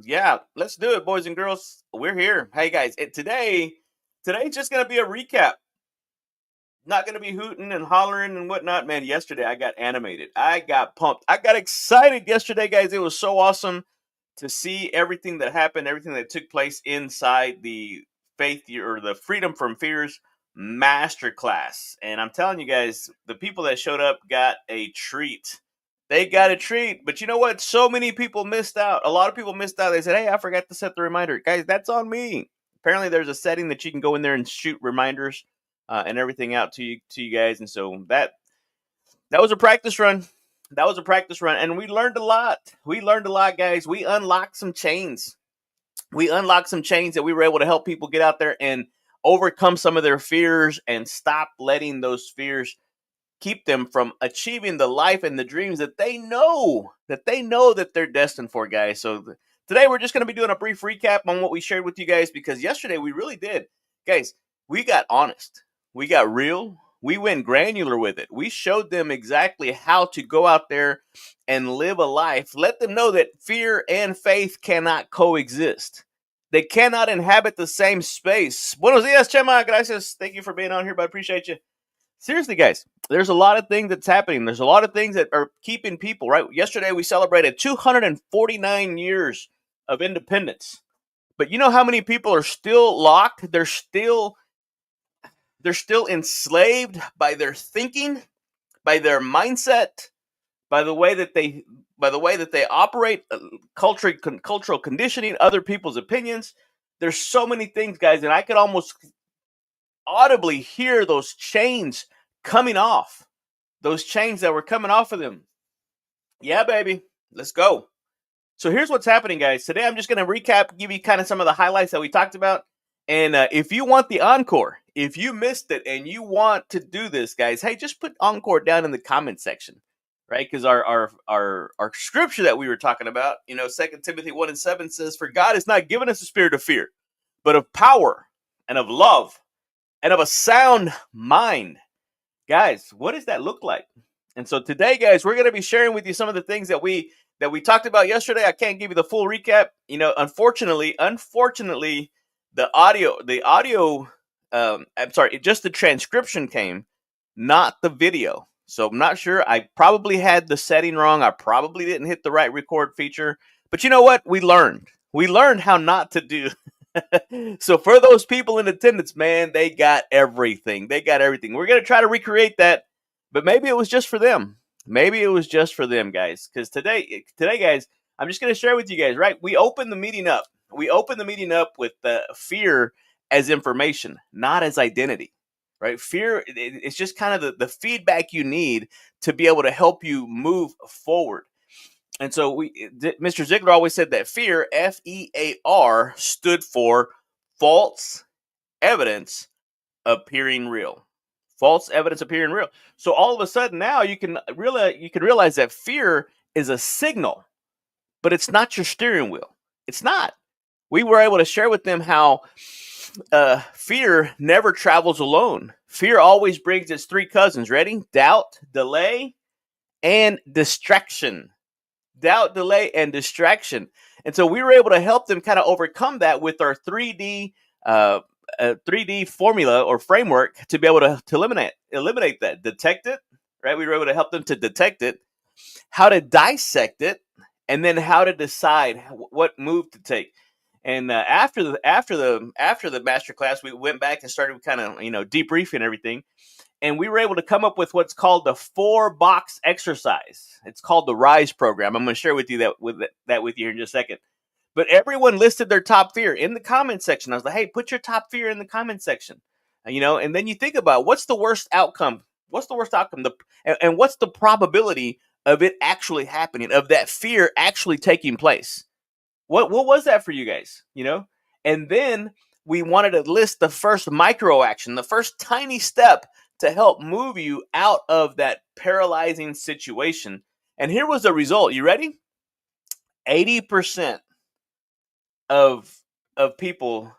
Yeah, let's do it, boys and girls. We're here. Hey, guys, today's just gonna be a recap. Not gonna be hooting and hollering and whatnot, man. Yesterday, I got animated. I got pumped. I got excited yesterday, guys. It was so awesome to see everything that happened, everything that took place inside the the Freedom from Fears Masterclass. And I'm telling you guys, the people that showed up got a treat. They got a treat. But you know what? So many people missed out. A lot of people missed out. They said, "Hey, I forgot to set the reminder." Guys, that's on me. Apparently, there's a setting that you can go in there and shoot reminders and everything out to you guys. And so that was a practice run. That was a practice run, and we learned a lot. We learned a lot, guys. We unlocked some chains. We unlocked some chains that we were able to help people get out there and overcome some of their fears and stop letting those fears keep them from achieving the life and the dreams that they're destined for, guys. So today we're just going to be doing a brief recap on what we shared with you guys, because yesterday we really did, guys. We got honest, we got real, we went granular with it. We showed them exactly how to go out there and live a life. Let them know that fear and faith cannot coexist. They cannot inhabit the same space. Buenos dias, Chema. Gracias. Thank you for being on here, but I appreciate you. Seriously, guys, there's a lot of things that's happening. There's a lot of things that are keeping people, right? Yesterday, we celebrated 249 years of independence. But you know how many people are still locked? They're still enslaved by their thinking, by their mindset, by the way that they operate, cultural conditioning, other people's opinions. There's so many things, guys, and I could almost audibly hear those chains coming off. Those chains that were coming off of them. Yeah, baby. Let's go. So here's what's happening, guys. Today I'm just going to recap, give you kind of some of the highlights that we talked about. And if you want the encore, if you missed it and you want to do this, guys, hey, just put encore down in the comment section, right? Because our scripture that we were talking about, 2 Timothy 1:7 says, "For God has not given us a spirit of fear, but of power and of love and of a sound mind." Guys, what does that look like? And so today, guys, we're going to be sharing with you some of the things that we talked about yesterday. I can't give you the full recap. Unfortunately, the audio, I'm sorry, just the transcription came, not the video. So I'm not sure. I probably had the setting wrong. I probably didn't hit the right record feature. But you know what? We learned. We learned how not to do. So for those people in attendance, man, they got everything. They got everything. We're gonna try to recreate that, but maybe it was just for them. Maybe it was just for them, guys. Because today, guys, I'm just gonna share with you guys. Right, we opened the meeting up. We opened the meeting up with fear as information, not as identity. Right, fear. It's just kind of the feedback you need to be able to help you move forward. And so Mr. Ziegler always said that fear, FEAR, stood for false evidence appearing real. False evidence appearing real. So all of a sudden now you can realize that fear is a signal, but it's not your steering wheel. It's not. We were able to share with them how fear never travels alone. Fear always brings its three cousins. Ready? Doubt, delay, and distraction. Doubt, delay, and distraction. And so we were able to help them kind of overcome that with our 3D formula or framework to be able to eliminate that, detect it. Right, we were able to help them to detect it, how to dissect it, and then how to decide what move to take. And after the master class, we went back and started kind of debriefing everything, and we were able to come up with what's called the 4-box exercise. It's called the RISE program. I'm going to share with you that with you here in just a second. But everyone listed their top fear in the comment section. I was like, hey, put your top fear in the comment section. And then you think about what's the worst outcome. What's the worst outcome? And what's the probability of it actually happening, of that fear actually taking place? What was that for you guys? And then we wanted to list the first micro action, the first tiny step to help move you out of that paralyzing situation. And here was the result. You ready? 80% of people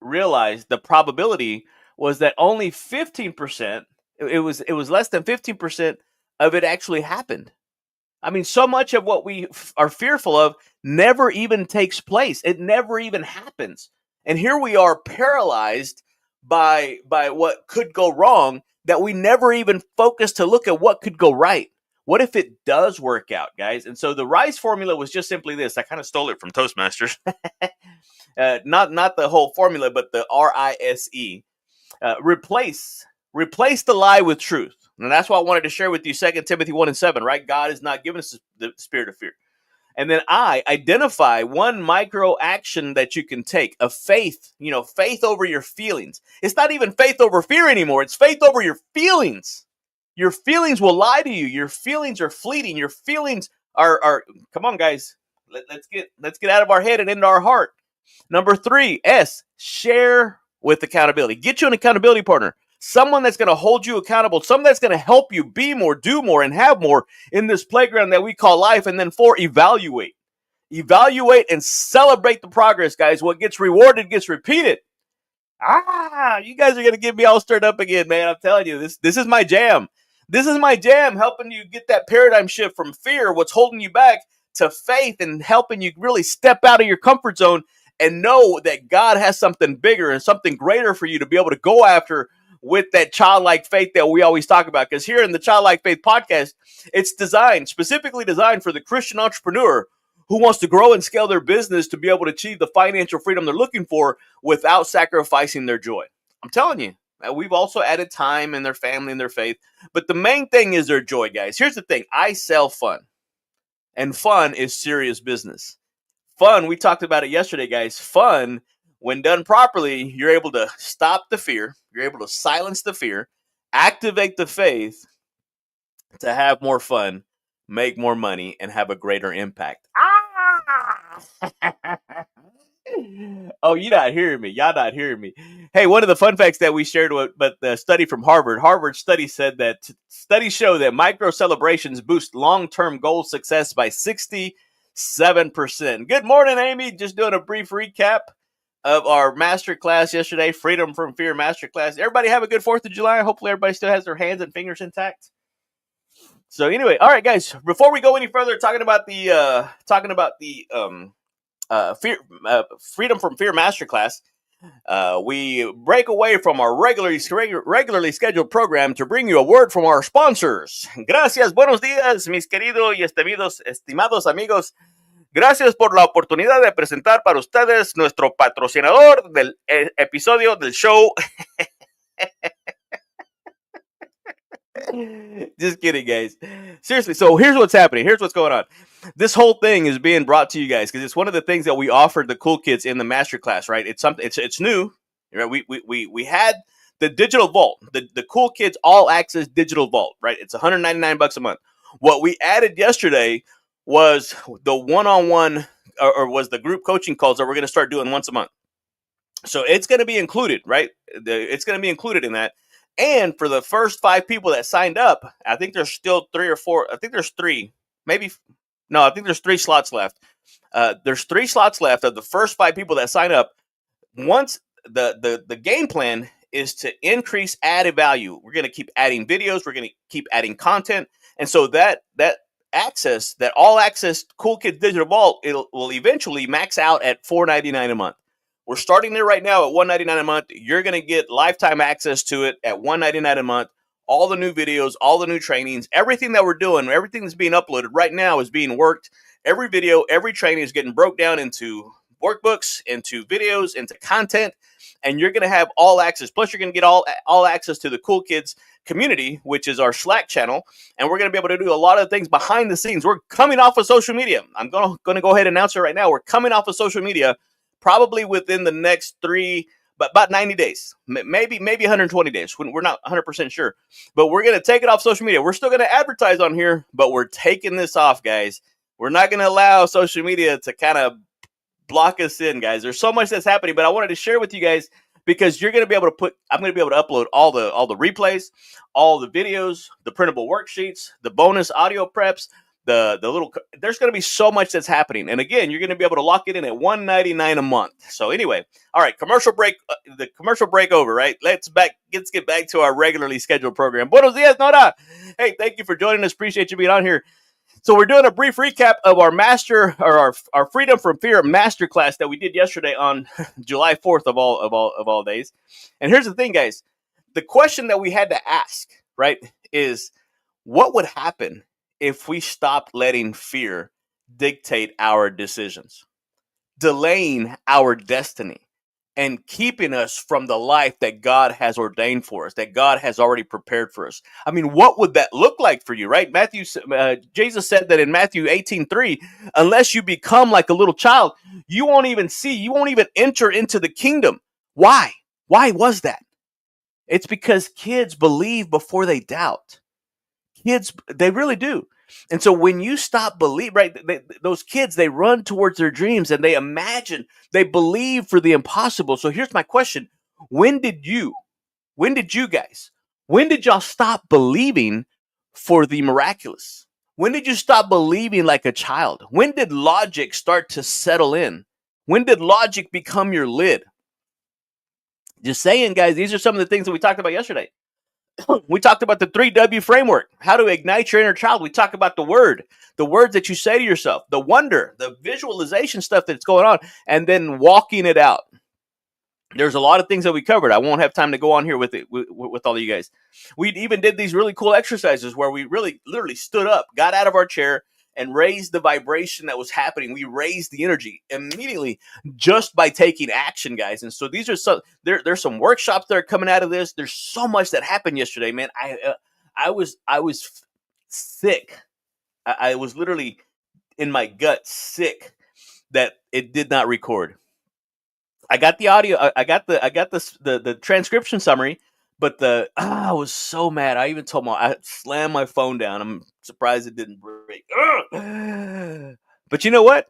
realized the probability was that only 15%, it was less than 15% of it actually happened. I mean, so much of what we are fearful of never even takes place. It never even happens. And here we are paralyzed by what could go wrong, that we never even focus to look at what could go right. What if it does work out, guys? And so the RISE formula was just simply this. I kind of stole it from Toastmasters. Not the whole formula, but the RISE. Replace the lie with truth. And that's why I wanted to share with you 2 Timothy 1:7, right? God has not given us the spirit of fear. And then identify one micro action that you can take, a faith, faith over your feelings. It's not even faith over fear anymore. It's faith over your feelings. Your feelings will lie to you. Your feelings are fleeting. Your feelings are come on, guys. Let's get out of our head and into our heart. Number 3, S, share with accountability. Get you an accountability partner. Someone that's going to hold you accountable. Someone that's going to help you be more, do more, and have more in this playground that we call life. And then 4, evaluate. Evaluate and celebrate the progress, guys. What gets rewarded gets repeated. You guys are going to get me all stirred up again, man. I'm telling you, this is my jam. This is my jam, helping you get that paradigm shift from fear, what's holding you back, to faith, and helping you really step out of your comfort zone and know that God has something bigger and something greater for you to be able to go after with that childlike faith that we always talk about. Because here in the Childlike Faith podcast, it's specifically designed for the Christian entrepreneur who wants to grow and scale their business to be able to achieve the financial freedom they're looking for without sacrificing their joy. I'm telling you, we've also added time in their family and their faith, but the main thing is their joy, guys. Here's the thing. I sell fun, and fun is serious business. Fun, we talked about it yesterday, guys. Fun, when done properly, you're able to stop the fear. You're able to silence the fear, activate the faith to have more fun, make more money, and have a greater impact. Oh, you're not hearing me. Y'all not hearing me. Hey, one of the fun facts that we shared, but the study from Harvard study said that studies show that micro celebrations boost long-term goal success by 67%. Good morning, Amy. Just doing a brief recap of our masterclass yesterday, Freedom From Fear Masterclass. Everybody have a good 4th of July. Hopefully everybody still has their hands and fingers intact. So anyway, all right, guys, before we go any further, talking about the Freedom From Fear Masterclass, we break away from our regularly scheduled program to bring you a word from our sponsors. Gracias, buenos días, mis queridos y estimados amigos. Gracias por la oportunidad de presentar para ustedes nuestro patrocinador del episodio del show. Just kidding, guys. Seriously, so here's what's happening. Here's what's going on. This whole thing is being brought to you guys because it's one of the things that we offered the cool kids in the masterclass, right? It's something. It's new. Right? We had the digital vault, the cool kids all access digital vault, right? It's $199 a month. What we added yesterday was the one-on-one or was the group coaching calls that we're going to start doing once a month. So it's going to be included, right? It's going to be included in that. And for the first 5 people that signed up, I think there's still 3 or 4. I think there's 3. Maybe. No, I think there's 3 slots left. There's 3 slots left of the first 5 people that sign up. Once the game plan is to increase added value. We're going to keep adding videos. We're going to keep adding content. And so that access, that all access Cool Kids Digital Vault, it will eventually max out at $4.99 a month. We're starting there right now at $199 a month. You're going to get lifetime access to it at $199 a month. All the new videos, all the new trainings, everything that we're doing, everything that's being uploaded right now is being worked. Every video, every training is getting broke down into workbooks, into videos, into content, and you're going to have all access. Plus, you're going to get all access to the Cool Kids community, which is our Slack channel, and we're going to be able to do a lot of things behind the scenes. We're coming off of social media. I'm going to go ahead and announce it right now. We're coming off of social media probably within the next 3, but about 90 days, maybe 120 days. We're not 100% sure, but we're going to take it off social media. We're still going to advertise on here, but we're taking this off, guys. We're not going to allow social media to kind of block us in, guys. There's so much that's happening, but I wanted to share with you guys because you're going to be able to I'm going to be able to upload all the replays, all the videos, the printable worksheets, the bonus audio preps, the little, there's going to be so much that's happening. And again, you're going to be able to lock it in at $199 a month. So anyway, all right, commercial break, the commercial break over, right? Let's get back to our regularly scheduled program. Buenos dias, Nora. Hey, thank you for joining us. Appreciate you being on here. So we're doing a brief recap of our our Freedom from Fear Masterclass that we did yesterday on July 4th of all days. And here's the thing, guys. The question that we had to ask, right, is what would happen if we stopped letting fear dictate our decisions, delaying our destiny, and keeping us from the life that God has ordained for us, that God has already prepared for us? I mean, what would that look like for you, right? Jesus said that in Matthew 18:3, unless you become like a little child, you won't even enter into the kingdom. Why? Why was that? It's because kids believe before they doubt. Kids, they really do. And so when you stop believing, right, those kids, they run towards their dreams and they imagine, they believe for the impossible. So here's my question. When did you guys, when did y'all stop believing for the miraculous? When did you stop believing like a child? When did logic start to settle in? When did logic become your lid? Just saying, guys, these are some of the things that we talked about yesterday. We talked about the 3W framework, how to ignite your inner child. We talked about the words that you say to yourself, the wonder, the visualization stuff that's going on, and then walking it out. There's a lot of things that we covered. I won't have time to go on here with it with all of you guys. We even did these really cool exercises where we really literally stood up, got out of our chair, and raised the vibration that was happening. We raised the energy immediately just by taking action, guys. And so these are there's some workshops that are coming out of this. There's so much that happened yesterday, man. I was sick. I was literally in my gut sick that it did not record. I got the audio. I got the transcription summary, but I was so mad. I even told I slammed my phone down. I'm surprised it didn't break. But you know what?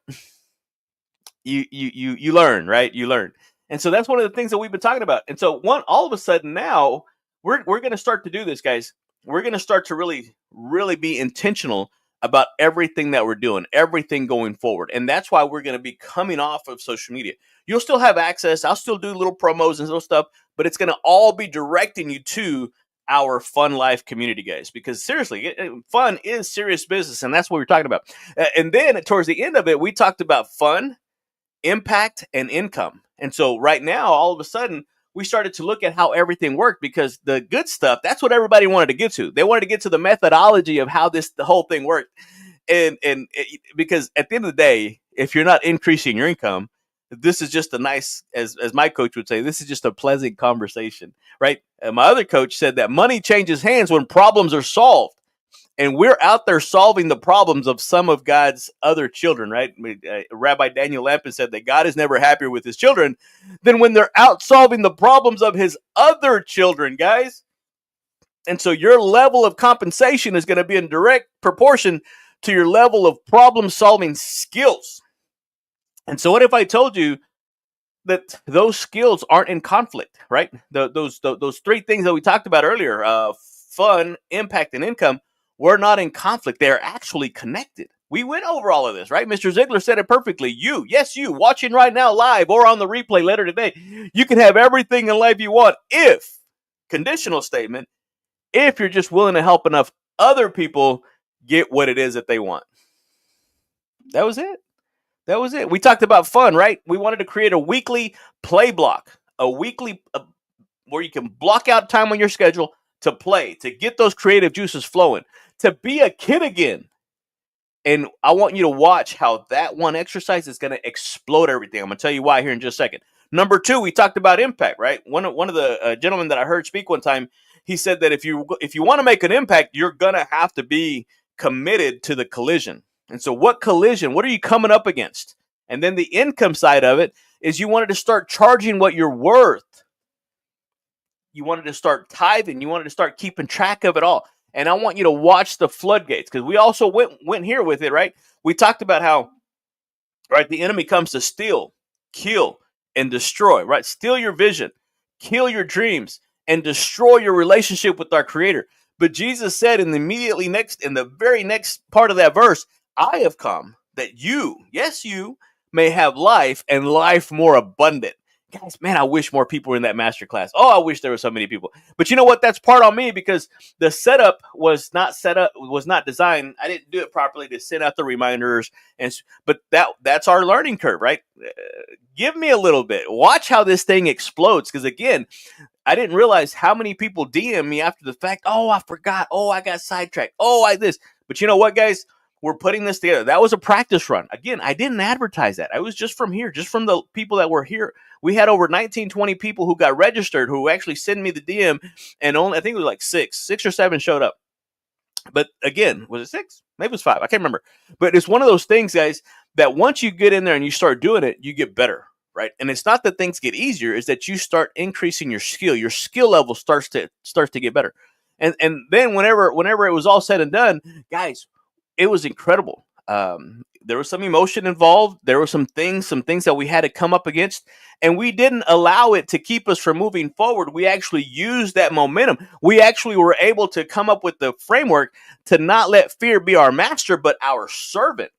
You learn, right? You learn, and so that's one of the things that we've been talking about. And so all of a sudden now we're going to start to do this, guys. We're going to start to really be intentional about everything that we're doing, everything going forward. And that's why we're going to be coming off of social media. You'll still have access. I'll still do little promos and little stuff, but it's going to all be directing you to our Fun Life community, guys, because seriously, fun is serious business. And that's what we're talking about. And then towards the end of it, we talked about fun, impact, and income. And so right now, all of a sudden, we started to look at how everything worked, because the good stuff, that's what everybody wanted to get to. They wanted to get to the methodology of how the whole thing worked. Because at the end of the day, if you're not increasing your income, this is just a nice, as my coach would say, this is just a pleasant conversation, right? And my other coach said that money changes hands when problems are solved. And we're out there solving the problems of some of God's other children, right? Rabbi Daniel Lampin said that God is never happier with his children than when they're out solving the problems of his other children, guys. And so your level of compensation is going to be in direct proportion to your level of problem-solving skills. And so what if I told you that those skills aren't in conflict, right? Those three things that we talked about earlier, fun, impact, and income, were not in conflict. They are actually connected. We went over all of this, right? Mr. Ziegler said it perfectly. You, watching right now live or on the replay later today, you can have everything in life you want if, conditional statement, if you're just willing to help enough other people get what it is that they want. That was it. We talked about fun, right? We wanted to create a weekly play block, a weekly where you can block out time on your schedule to play, to get those creative juices flowing, to be a kid again. And I want you to watch how that one exercise is going to explode everything. I'm going to tell you why here in just a second. Number 2, we talked about impact, right? One of the gentlemen that I heard speak one time, he said that if you want to make an impact, you're going to have to be committed to the collision. And so what collision? What are you coming up against? And then the income side of it is you wanted to start charging what you're worth. You wanted to start tithing. You wanted to start keeping track of it all. And I want you to watch the floodgates, because we also went here with it, right? We talked about how, right, the enemy comes to steal, kill, and destroy, right? Steal your vision, kill your dreams, and destroy your relationship with our Creator. But Jesus said in the very next part of that verse, I have come that you, yes, you, may have life and life more abundant. guys, man, I wish more people were in that masterclass. Oh, I wish there were so many people. But you know what? That's part on me because the setup was not designed. I didn't do it properly to send out the reminders, but that's our learning curve, right? Give me a little bit. Watch how this thing explodes. Because again, I didn't realize how many people DM me after the fact. Oh, I forgot. Oh, I got sidetracked. Oh, I this. But you know what, guys? We're putting this together. That was a practice run. Again, I didn't advertise that. I was just from here, just from the people that were here. We had over 19, 20 people who got registered who actually sent me the DM, and only I think it was like six or seven showed up. But again, was it 6? Maybe it was 5. I can't remember. But it's one of those things, guys, that once you get in there and you start doing it, you get better, right? And it's not that things get easier, it's that you start increasing your skill. Your skill level starts to get better. And then whenever it was all said and done, guys, it was incredible. There was some emotion involved. There were some things that we had to come up against, and we didn't allow it to keep us from moving forward. We actually used that momentum. We actually were able to come up with the framework to not let fear be our master, but our servant.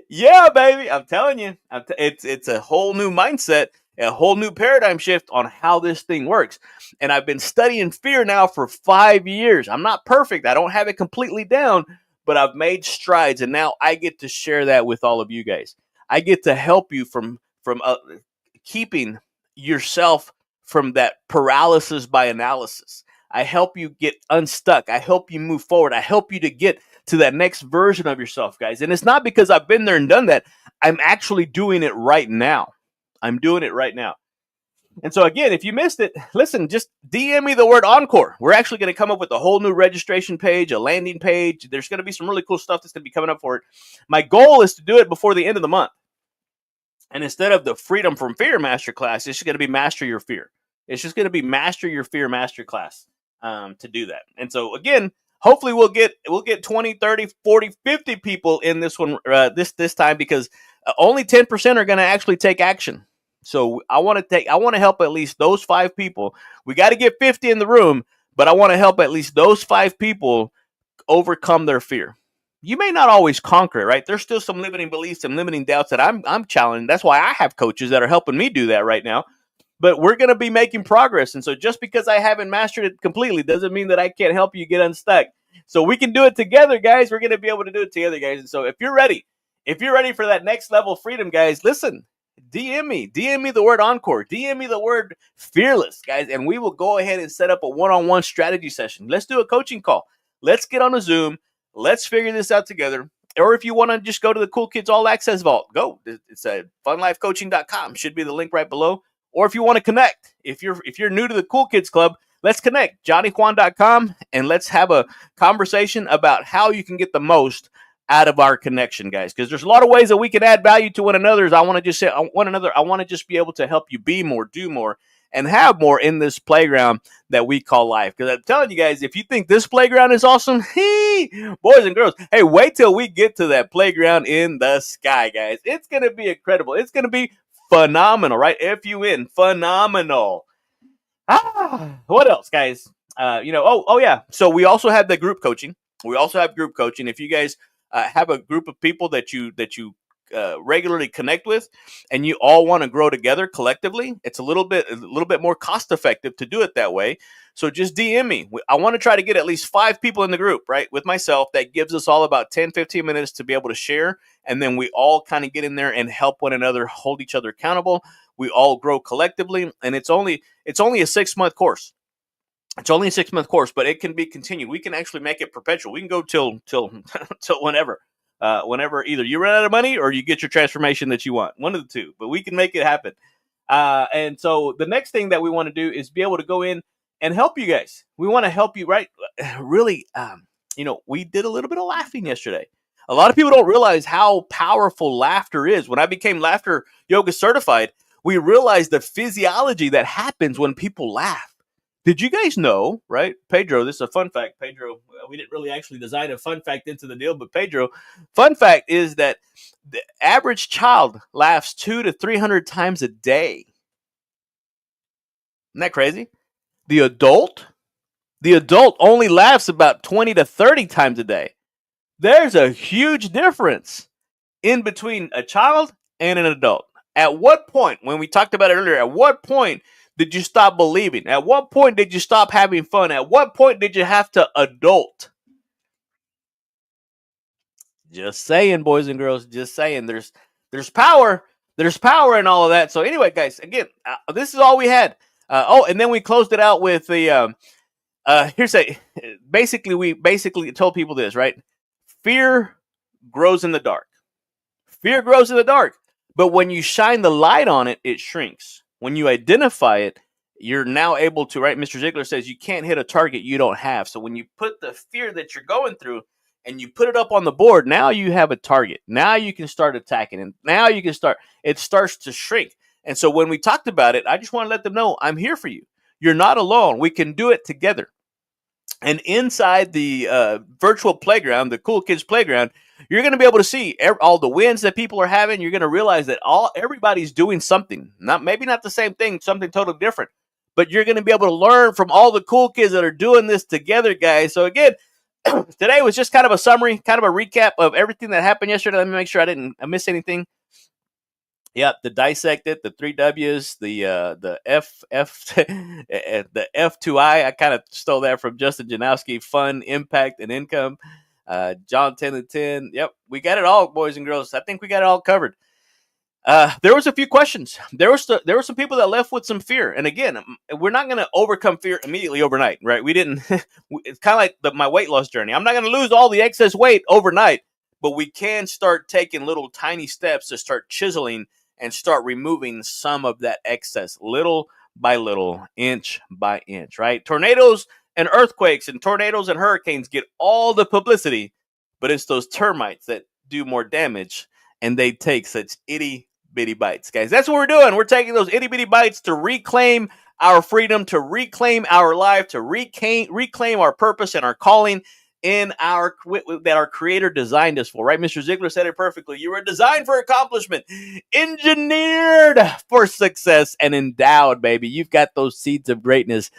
Yeah, baby, I'm telling you, it's a whole new mindset, a whole new paradigm shift on how this thing works. And I've been studying fear now for 5 years. I'm not perfect. I don't have it completely down, but I've made strides, and now I get to share that with all of you guys. I get to help you from keeping yourself from that paralysis by analysis. I help you get unstuck. I help you move forward. I help you to get to that next version of yourself, guys. And it's not because I've been there and done that. I'm actually doing it right now. I'm doing it right now. And so again, if you missed it, listen, just DM me the word Encore. We're actually going to come up with a whole new registration page, a landing page. There's going to be some really cool stuff that's going to be coming up for it. My goal is to do it before the end of the month. And instead of the Freedom From Fear Masterclass, it's just going to be Master Your Fear. It's just going to be Master Your Fear Masterclass to do that. And so again, hopefully we'll get 20, 30, 40, 50 people in this one this time, because only 10% are going to actually take action. So I want to help at least those 5 people. We got to get 50 in the room, but I want to help at least those 5 people overcome their fear. You may not always conquer it, right? There's still some limiting beliefs and limiting doubts that I'm challenging. That's why I have coaches that are helping me do that right now. But we're going to be making progress. And so just because I haven't mastered it completely doesn't mean that I can't help you get unstuck. So we can do it together, guys. We're going to be able to do it together, guys. And so if you're ready for that next level of freedom, guys, listen, DM me the word Encore, DM me the word fearless, guys, and we will go ahead and set up a one-on-one strategy session. Let's do a coaching call. Let's get on a Zoom. Let's figure this out together. Or if you want to just go to the Cool Kids All Access Vault, go. It's at funlifecoaching.com. Should be the link right below. Or if you want to connect, if you're new to the Cool Kids Club, let's connect. JohnnyQuan.com, and let's have a conversation about how you can get the most out of our connection, guys, because there's a lot of ways that we can add value to one another. I want to just be able to help you be more, do more, and have more in this playground that we call life. Because I'm telling you guys, if you think this playground is awesome, boys and girls, hey, wait till we get to that playground in the sky, guys. It's going to be incredible. It's going to be phenomenal, right? F-U-N, phenomenal. What else, guys? Yeah. So we also have the group coaching. If you guys have a group of people that you regularly connect with, and you all want to grow together collectively, it's a little bit more cost effective to do it that way. So just DM me. I want to try to get at least 5 people in the group, right, with myself. That gives us all about 10, 15 minutes to be able to share, and then we all kind of get in there and help one another, hold each other accountable. We all grow collectively, and it's only a 6-month course. It's only a 6-month course, but it can be continued. We can actually make it perpetual. We can go till whenever. Whenever either you run out of money or you get your transformation that you want. One of the two, but we can make it happen. And so the next thing that we want to do is be able to go in and help you guys. We want to help you, right? Really, we did a little bit of laughing yesterday. A lot of people don't realize how powerful laughter is. When I became laughter yoga certified, we realized the physiology that happens when people laugh. Did you guys know, right? Pedro, this is a fun fact. Pedro, we didn't really actually design a fun fact into the deal, but Pedro, fun fact is that the average child laughs 200 to 300 times a day. Isn't that crazy? The adult only laughs about 20 to 30 times a day. There's a huge difference in between a child and an adult. At what point, when we talked about it earlier, at what point did you stop believing? At what point did you stop having fun? At what point did you have to adult? Just saying, boys and girls. Just saying. There's power. There's power in all of that. So anyway, guys, again, this is all we had. And then we closed it out with the here's a we basically told people this, right? Fear grows in the dark. Fear grows in the dark. But when you shine the light on it, it shrinks. When you identify it, you're now able to, right? Mr. Ziegler says you can't hit a target you don't have. So when you put the fear that you're going through and you put it up on the board, now you have a target. Now you can start attacking. And now you can it starts to shrink. And so when we talked about it, I just want to let them know I'm here for you. You're not alone. We can do it together. And inside the virtual playground, the Cool Kids Playground, you're going to be able to see all the wins that people are having. You're going to realize that everybody's doing something. Maybe not the same thing, something totally different. But you're going to be able to learn from all the cool kids that are doing this together, guys. So again, today was just kind of a summary, kind of a recap of everything that happened yesterday. Let me make sure I miss anything. Yeah, the dissected, the 3 W's, the the F2I. I kind of stole that from Justin Janowski. Fun, impact, and income. John 10 and 10. Yep, we got it all, boys and girls. I think we got it all covered. There was a few questions. There were some people that left with some fear. And again, we're not going to overcome fear immediately overnight, right? We didn't. It's kind of like my weight loss journey. I'm not going to lose all the excess weight overnight, but we can start taking little tiny steps to start chiseling and start removing some of that excess, little by little, inch by inch, right? Tornadoes and earthquakes and tornadoes and hurricanes get all the publicity, but it's those termites that do more damage, and they take such itty-bitty bites, guys. That's what we're doing. We're taking those itty-bitty bites to reclaim our freedom, to reclaim our life, to reclaim our purpose and our calling in that our Creator designed us for, right? Mr. Ziegler said it perfectly. You were designed for accomplishment, engineered for success, and endowed, baby. You've got those seeds of greatness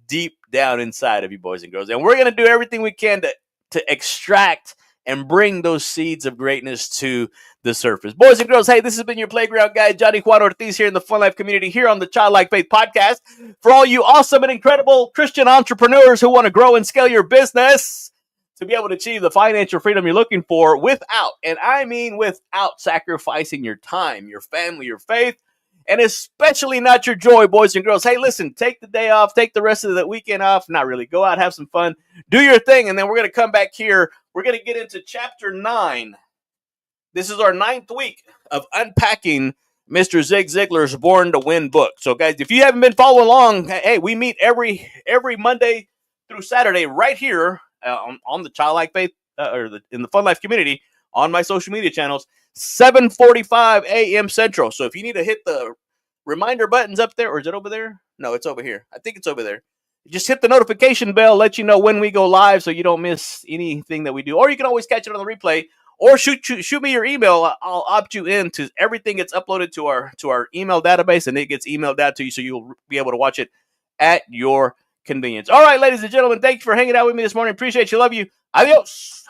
deep down inside of you, boys and girls. And we're going to do everything we can to extract and bring those seeds of greatness to the surface. Boys and girls, hey, this has been your playground guy, Johnny Juan Ortiz, here in the Fun Life community, here on the Childlike Faith podcast. For all you awesome and incredible Christian entrepreneurs who want to grow and scale your business, to be able to achieve the financial freedom you're looking for without, and I mean without, sacrificing your time, your family, your faith, and especially not your joy, boys and girls. Hey, listen, take the day off, take the rest of the weekend off. Not really. Go out, have some fun, do your thing, and then we're going to come back here. We're going to get into chapter 9. This is our 9th week of unpacking Mr. Zig Ziglar's Born to Win book. So, guys, if you haven't been following along, hey, we meet every Monday through Saturday right here on the Childlike Faith in the Fun Life community on my social media channels, 7:45 a.m. Central. So if you need to hit the reminder buttons up there, or is it over there? No, it's over here. I think it's over there. Just hit the notification bell, let you know when we go live so you don't miss anything that we do. Or you can always catch it on the replay, or shoot me your email. I'll opt you in to everything gets uploaded to our email database, and it gets emailed out to you, so you'll be able to watch it at your convenience. All right, ladies and gentlemen, thank you for hanging out with me this morning. Appreciate you. Love you. Adios.